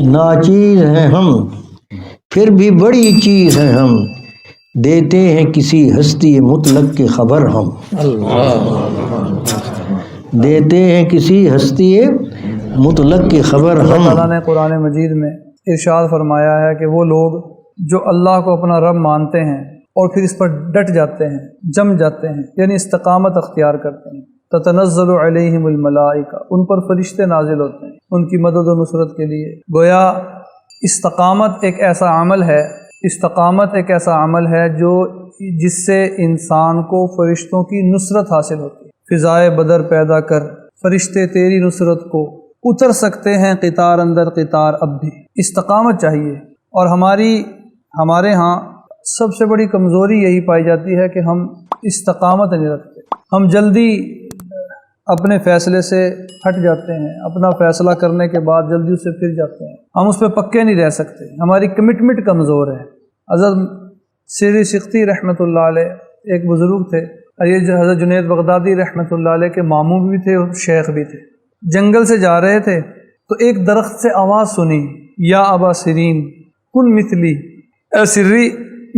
ناچیز ہیں ہم پھر بھی بڑی چیز ہیں ہم، دیتے ہیں کسی ہستی مطلق کی خبر ہم، دیتے ہیں کسی ہستی مطلق کی خبر ہم۔ اللہ تعالیٰ نے قرآن مجید میں ارشاد فرمایا ہے کہ وہ لوگ جو اللہ کو اپنا رب مانتے ہیں اور پھر اس پر ڈٹ جاتے ہیں، جم جاتے ہیں، یعنی استقامت اختیار کرتے ہیں، تتنزل علیہم الملائکہ، ان پر فرشتے نازل ہوتے ہیں ان کی مدد و نصرت کے لیے۔ گویا استقامت ایک ایسا عمل ہے، استقامت ایک ایسا عمل ہے جس سے انسان کو فرشتوں کی نصرت حاصل ہوتی ہے۔ فضائے بدر پیدا کر فرشتے تیری نصرت کو اتر سکتے ہیں قطار اندر قطار اب بھی۔ استقامت چاہیے، اور ہمارے ہاں سب سے بڑی کمزوری یہی پائی جاتی ہے کہ ہم استقامت نہیں رکھتے، ہم جلدی اپنے فیصلے سے ہٹ جاتے ہیں، اپنا فیصلہ کرنے کے بعد جلدی اس سے پھر جاتے ہیں، ہم اس پہ پکے نہیں رہ سکتے، ہماری کمٹمنٹ کمزور ہے۔ حضرت سری سختی رحمۃ اللہ علیہ ایک بزرگ تھے، یہ حضرت جنید بغدادی رحمۃ اللہ علیہ کے ماموں بھی تھے اور شیخ بھی تھے۔ جنگل سے جا رہے تھے تو ایک درخت سے آواز سنی، یا ابا سرین کن مثلی، اے سری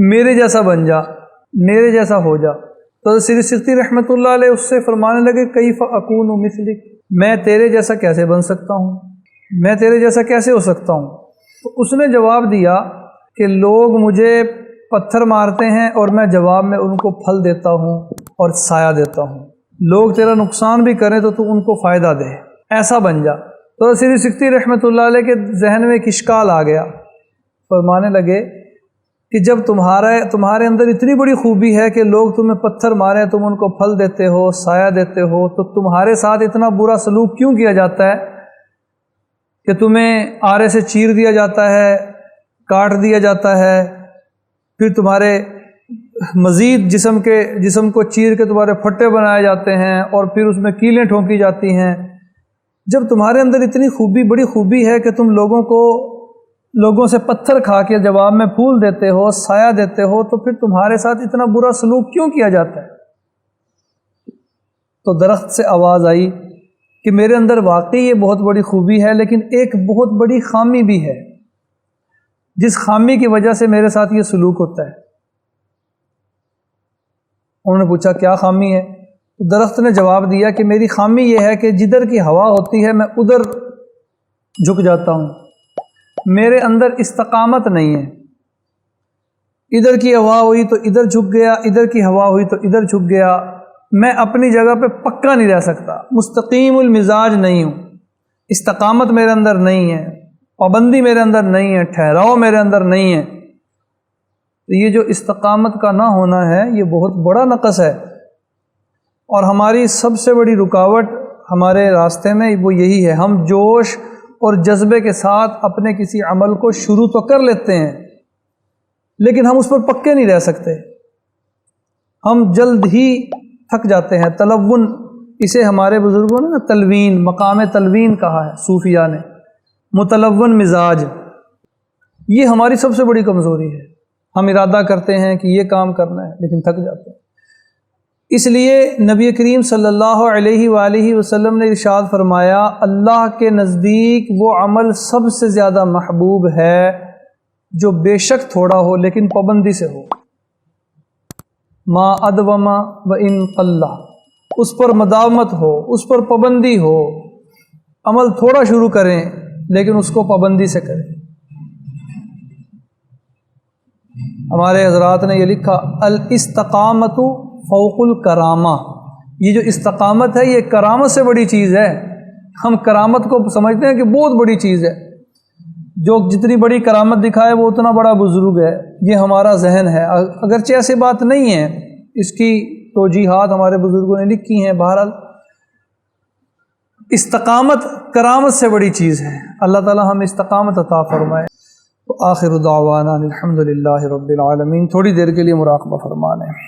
میرے جیسا بن جا، میرے جیسا ہو جا۔ تو سری سختی رحمۃ اللہ علیہ اس سے فرمانے لگے کیف اکون مثلک، میں تیرے جیسا کیسے بن سکتا ہوں، میں تیرے جیسا کیسے ہو سکتا ہوں؟ تو اس نے جواب دیا کہ لوگ مجھے پتھر مارتے ہیں اور میں جواب میں ان کو پھل دیتا ہوں اور سایہ دیتا ہوں، لوگ تیرا نقصان بھی کریں تو تو ان کو فائدہ دے، ایسا بن جا۔ تو سری سختی رحمۃ اللہ علیہ کے ذہن میں ایک اشکال آ گیا، فرمانے لگے کہ جب تمہارے اندر اتنی بڑی خوبی ہے کہ لوگ تمہیں پتھر ماریں تم ان کو پھل دیتے ہو، سایہ دیتے ہو، تو تمہارے ساتھ اتنا برا سلوک کیوں کیا جاتا ہے کہ تمہیں آرے سے چیر دیا جاتا ہے، کاٹ دیا جاتا ہے، پھر تمہارے مزید جسم کو چیر کے تمہارے پھٹے بنائے جاتے ہیں اور پھر اس میں کیلیں ٹھونکی جاتی ہیں؟ جب تمہارے اندر اتنی بڑی خوبی ہے کہ تم لوگوں سے پتھر کھا کے جواب میں پھول دیتے ہو، سایہ دیتے ہو، تو پھر تمہارے ساتھ اتنا برا سلوک کیوں کیا جاتا ہے؟ تو درخت سے آواز آئی کہ میرے اندر واقعی یہ بہت بڑی خوبی ہے، لیکن ایک بہت بڑی خامی بھی ہے، جس خامی کی وجہ سے میرے ساتھ یہ سلوک ہوتا ہے۔ انہوں نے پوچھا کیا خامی ہے؟ تو درخت نے جواب دیا کہ میری خامی یہ ہے کہ جدھر کی ہوا ہوتی ہے میں ادھر جھک جاتا ہوں، میرے اندر استقامت نہیں ہے، ادھر کی ہوا ہوئی تو ادھر جھک گیا، ادھر کی ہوا ہوئی تو ادھر جھک گیا، میں اپنی جگہ پہ پکا نہیں رہ سکتا، مستقیم المزاج نہیں ہوں، استقامت میرے اندر نہیں ہے، پابندی میرے اندر نہیں ہے، ٹھہراؤ میرے اندر نہیں ہے۔ تو یہ جو استقامت کا نہ ہونا ہے یہ بہت بڑا نقص ہے، اور ہماری سب سے بڑی رکاوٹ ہمارے راستے میں وہ یہی ہے، ہم جوش اور جذبے کے ساتھ اپنے کسی عمل کو شروع تو کر لیتے ہیں لیکن ہم اس پر پکے نہیں رہ سکتے، ہم جلد ہی تھک جاتے ہیں۔ تلون، اسے ہمارے بزرگوں نے تلوین، مقام تلوین کہا ہے صوفیاء نے، متلون مزاج، یہ ہماری سب سے بڑی کمزوری ہے۔ ہم ارادہ کرتے ہیں کہ یہ کام کرنا ہے لیکن تھک جاتے ہیں۔ اس لیے نبی کریم صلی اللہ علیہ وآلہ وسلم نے ارشاد فرمایا اللہ کے نزدیک وہ عمل سب سے زیادہ محبوب ہے جو بے شک تھوڑا ہو لیکن پابندی سے ہو، ما ادوم و ان قل، اس پر مداومت ہو، اس پر پابندی ہو، عمل تھوڑا شروع کریں لیکن اس کو پابندی سے کریں۔ ہمارے حضرات نے یہ لکھا الاستقامت فوق الکرامہ، یہ جو استقامت ہے یہ کرامت سے بڑی چیز ہے۔ ہم کرامت کو سمجھتے ہیں کہ بہت بڑی چیز ہے، جو جتنی بڑی کرامت دکھائے وہ اتنا بڑا بزرگ ہے، یہ ہمارا ذہن ہے، اگرچہ ایسی بات نہیں ہے، اس کی توجیحات ہمارے بزرگوں نے لکھی ہیں۔ بہرحال استقامت کرامت سے بڑی چیز ہے، اللہ تعالی ہمیں استقامت عطا فرمائے۔ آخر دعوانا الحمدللہ رب العالمین۔ تھوڑی دیر کے لیے مراقبہ فرما لیں۔